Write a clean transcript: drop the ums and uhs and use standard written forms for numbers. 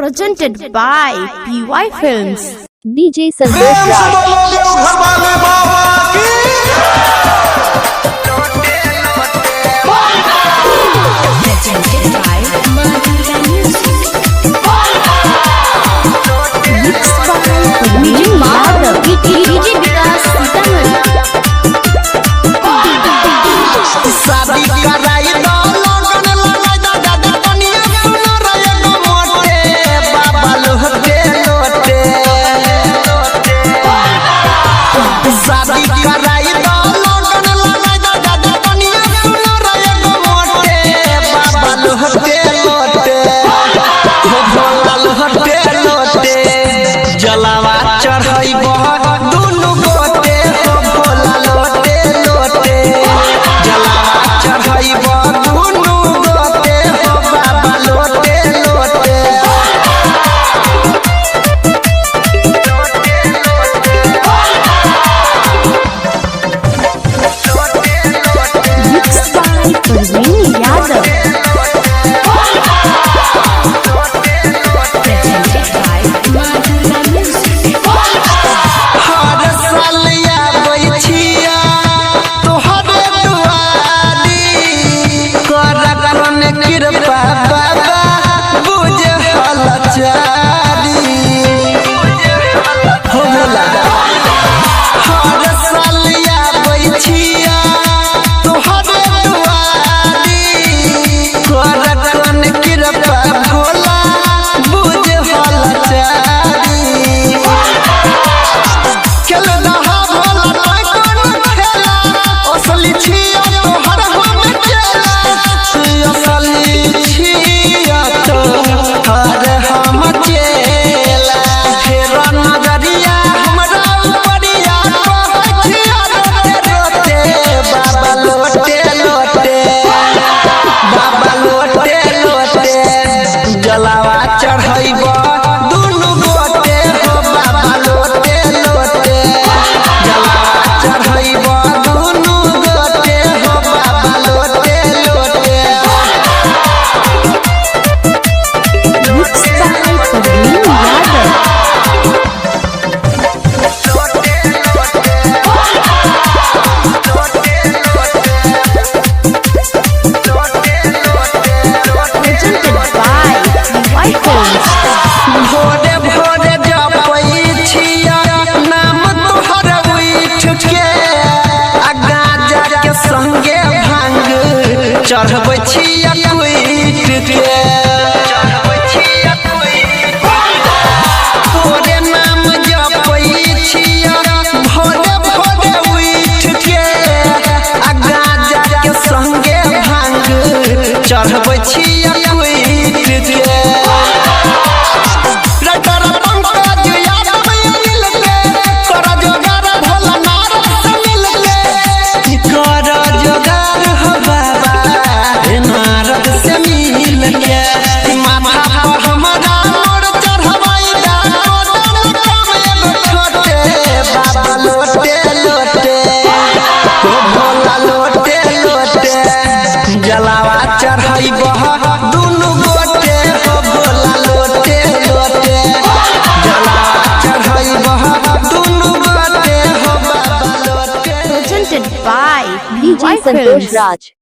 presented by PY Films. DJ Santosh Raj. जलावा चढ़ई दुनु गोटे हो भोला लोटे लोटे जलावा चढ़ई दुनु गोटे हो बाबा लोटे लोटे Mixed by Parveen Yadav. जलावा चढ़ई दुनु गोटे हो बाबा लोटे लोटे जलावा चढ़ई दुनु गोटे हो बाबा लोटे लोटे Mixed by Parveen Yadav. Presented by PY Films. भोरे भोरे जपई छिया नाम तोहर उठ के आ गांजा के संगे भांग चढ़बै छिया कुइट के तोरे नाम जपई छिया भोरे भोरे उठ के आ गांजा के संगे भांग चढ़बै छिया कुइट के जलावा चढ़ई दुनु गोटे हो भोला लोटे लोटे जलावा चढ़ई दुनु गोटे हो बाबा लोटे Presented by DJ PY Santosh Films. Raj.